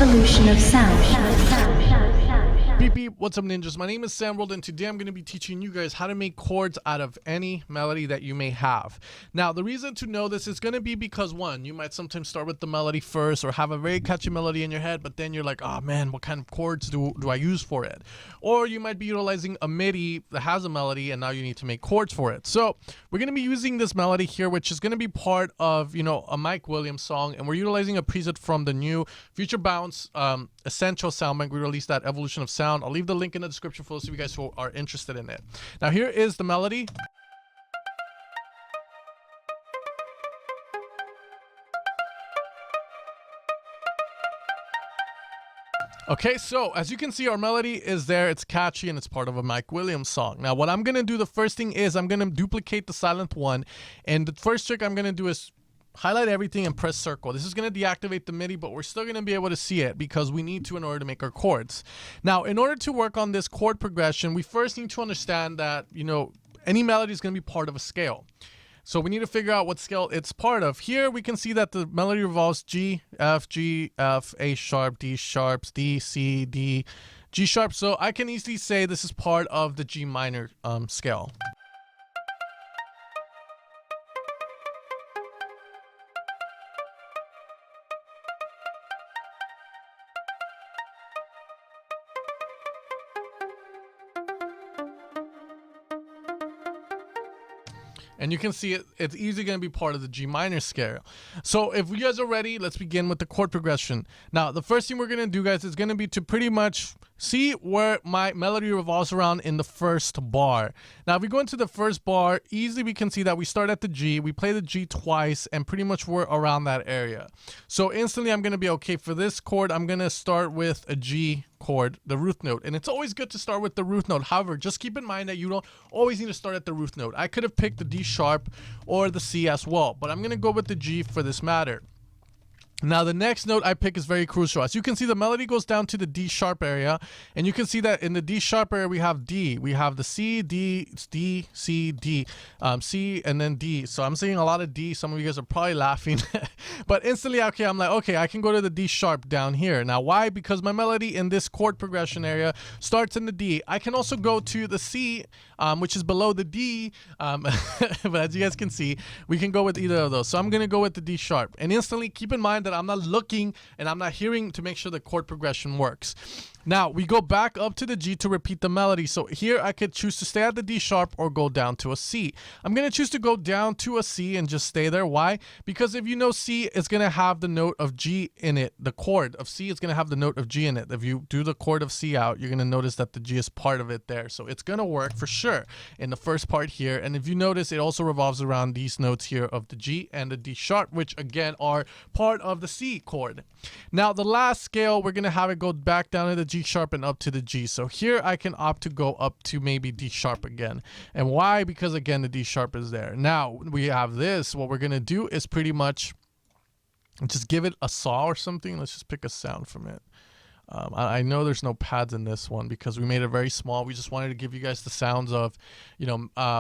evolution of sound. Beep beep, what's up ninjas? My name is Samworld and today I'm going to be teaching you guys how to make chords out of any melody that you may have. Now the reason to know this is going to be because one, you might sometimes start with the melody first or have a very catchy melody in your head, but then you're like, oh man, what kind of chords do I use for it? Or you might be utilizing a MIDI that has a melody and now you need to make chords for it. So we're going to be using this melody here, which is going to be part of, a Mike Williams song, and we're utilizing a preset from the new Future Bounce Essential sound bank. We released that Evolution of Sound. I'll leave the link in the description for those of you guys who are interested in it. Now here is the melody. Okay, so as you can see, our melody is there. It's catchy and it's part of a Mike Williams song. Now what I'm gonna do, the first thing is I'm gonna duplicate the silent one, and the first trick I'm gonna do is highlight everything and press circle. This is going to deactivate the MIDI, but we're still going to be able to see it because we need to in order to make our chords. Now, in order to work on this chord progression, we first need to understand that, any melody is going to be part of a scale. So we need to figure out what scale it's part of. Here we can see that the melody revolves G, F, A sharp, D sharps, D, C, D, G sharp. So I can easily say this is part of the G minor scale. And you can see it's easily going to be part of the G minor scale. So if you guys are ready, let's begin with the chord progression. Now, the first thing we're going to do, guys, is going to be to pretty much see where my melody revolves around in the first bar. Now, if we go into the first bar, easily we can see that we start at the G, we play the G twice, and pretty much we're around that area. So instantly, I'm going to be okay for this chord. I'm going to start with a G chord, the root note, and it's always good to start with the root note. However, just keep in mind that you don't always need to start at the root note. I could have picked the D sharp or the C as well, but I'm going to go with the G for this matter. Now the next note I pick is very crucial. As you can see, the melody goes down to the D sharp area, and you can see that in the D sharp area we have D, we have the C, D, D, C, D, C, and then D. So I'm seeing a lot of D. Some of you guys are probably laughing, but instantly, okay, I'm like, okay, I can go to the D sharp down here. Now why? Because my melody in this chord progression area starts in the D. I can also go to the C, which is below the D, but as you guys can see, we can go with either of those. So I'm gonna go with the D sharp, and instantly keep in mind that I'm not looking and I'm not hearing to make sure the chord progression works. Now we go back up to the G to repeat the melody. So here I could choose to stay at the D sharp or go down to a C. I'm going to choose to go down to a C and just stay there. Why? Because if you know C is going to have the note of G in it. The chord of C is going to have the note of G in it. If you do the chord of C out, you're going to notice that the G is part of it there. So it's going to work for sure in the first part here. And if you notice, it also revolves around these notes here of the G and the D sharp, which again are part of the C chord. Now the last scale, we're going to have it go back down to the G sharp and up to the G. So here I can opt to go up to maybe D sharp again. And why? Because again, the D sharp is there. Now we have this. What we're going to do is pretty much just give it a saw or something. Let's just pick a sound from it. I know there's no pads in this one because we made it very small. We just wanted to give you guys the sounds of,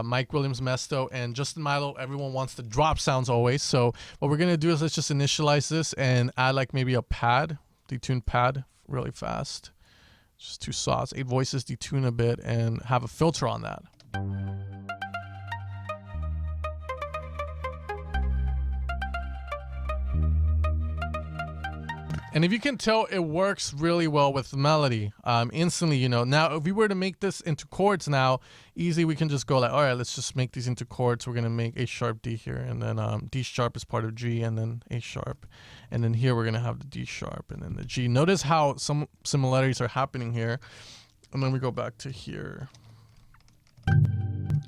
Mike Williams, Mesto, and Justin Milo. Everyone wants the drop sounds always. So what we're going to do is let's just initialize this and add like maybe a pad, detune pad really fast. Just 2 saws, 8 voices, detune a bit, and have a filter on that. And if you can tell, it works really well with melody. Instantly, Now, if we were to make this into chords now, easily we can just go like, all right, let's just make these into chords. We're going to make A sharp, D here, and then D sharp is part of G, and then A sharp. And then here we're going to have the D sharp, and then the G. Notice how some similarities are happening here. And then we go back to here.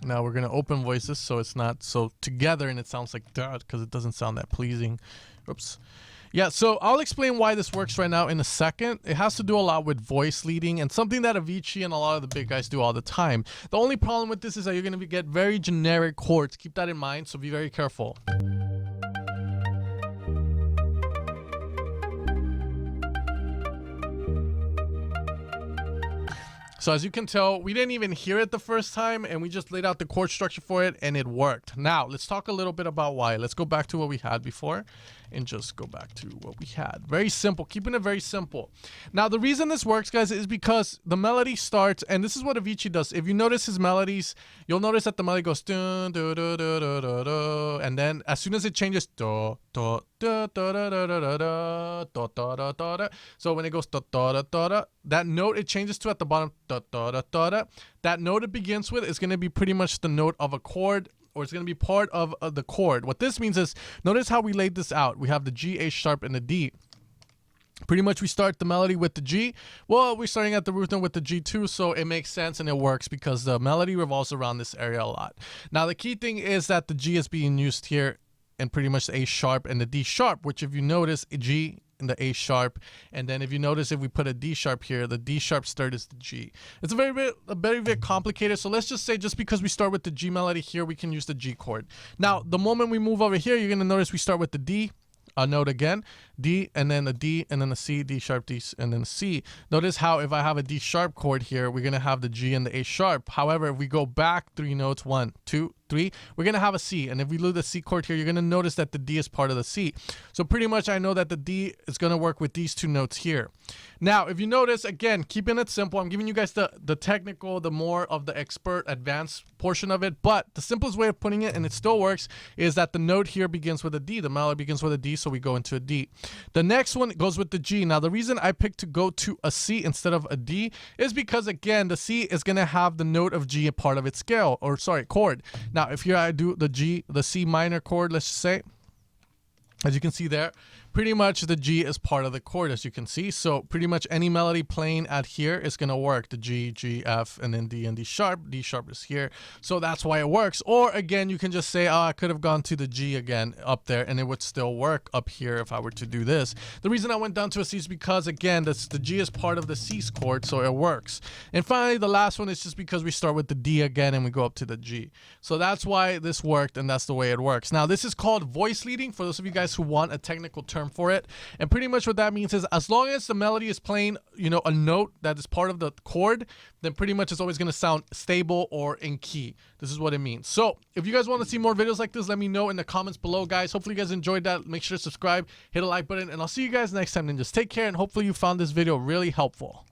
Now we're going to open voices so it's not so together and it sounds like that because it doesn't sound that pleasing. Oops. Yeah, so I'll explain why this works right now in a second. It has to do a lot with voice leading and something that Avicii and a lot of the big guys do all the time. The only problem with this is that you're going to get very generic chords. Keep that in mind, so be very careful. So as you can tell, we didn't even hear it the first time, and we just laid out the chord structure for it, and it worked. Now, let's talk a little bit about why. Let's go back to what we had before and just go back to what we had. Very simple, keeping it very simple. Now, the reason this works, guys, is because the melody starts, and this is what Avicii does. If you notice his melodies, you'll notice that the melody goes dun, dun, dun, dun, dun, dun, dun, and then as soon as it changes, do, do, do, do, do, do, do, do, do, do, do, do. So when it goes do, do, do, do, do, that note it changes to at the bottom, do, do, do, do, do, that note it begins with is going to be pretty much the note of a chord, or it's going to be part of the chord. What this means is, notice how we laid this out. We have the G, A sharp, and the D. Pretty much we start the melody with the G. Well, we're starting at the root note with the G too, so it makes sense and it works because the melody revolves around this area a lot. Now, the key thing is that the G is being used here and pretty much the A sharp and the D sharp, which if you notice, a G and the A sharp, and then if you notice, if we put a D sharp here, the D sharp third is the G. It's a very complicated. So let's just say, just because we start with the G melody here, we can use the G chord. Now, the moment we move over here, you're gonna notice we start with the D. Note again, D, and then the D, and then the C, D sharp, D, and then the C. Notice how if I have a D sharp chord here, we're going to have the G and the A sharp. However, if we go back 3 notes, 1, 2, 3, we're going to have a C. And if we lose the C chord here, you're going to notice that the D is part of the C. So pretty much I know that the D is going to work with these 2 notes here. Now, if you notice, again, keeping it simple, I'm giving you guys the technical, the more of the expert advanced portion of it, but the simplest way of putting it, and it still works, is that the note here begins with a D. The melody begins with a D, so we go into a D. The next one goes with the G. Now, the reason I picked to go to a C instead of a D is because, again, the C is going to have the note of G a part of its scale, or sorry, chord. Now, if here I do the G, the C minor chord, let's just say, as you can see there, pretty much the G is part of the chord, as you can see. So pretty much any melody playing at here is going to work. The G, G, F, and then D and D sharp. D sharp is here. So that's why it works. Or again, you can just say, oh, I could have gone to the G again up there, and it would still work up here if I were to do this. The reason I went down to a C is because, again, the G is part of the C chord, so it works. And finally, the last one is just because we start with the D again and we go up to the G. So that's why this worked, and that's the way it works. Now, this is called voice leading, for those of you guys who want a technical term for it. And pretty much what that means is, as long as the melody is playing, you know, a note that is part of the chord, then pretty much it's always going to sound stable or in key. This is what it means. So if you guys want to see more videos like this, let me know in the comments below, guys. Hopefully you guys enjoyed that. Make sure to subscribe, hit a like button, and I'll see you guys next time. And just take care, and hopefully you found this video really helpful.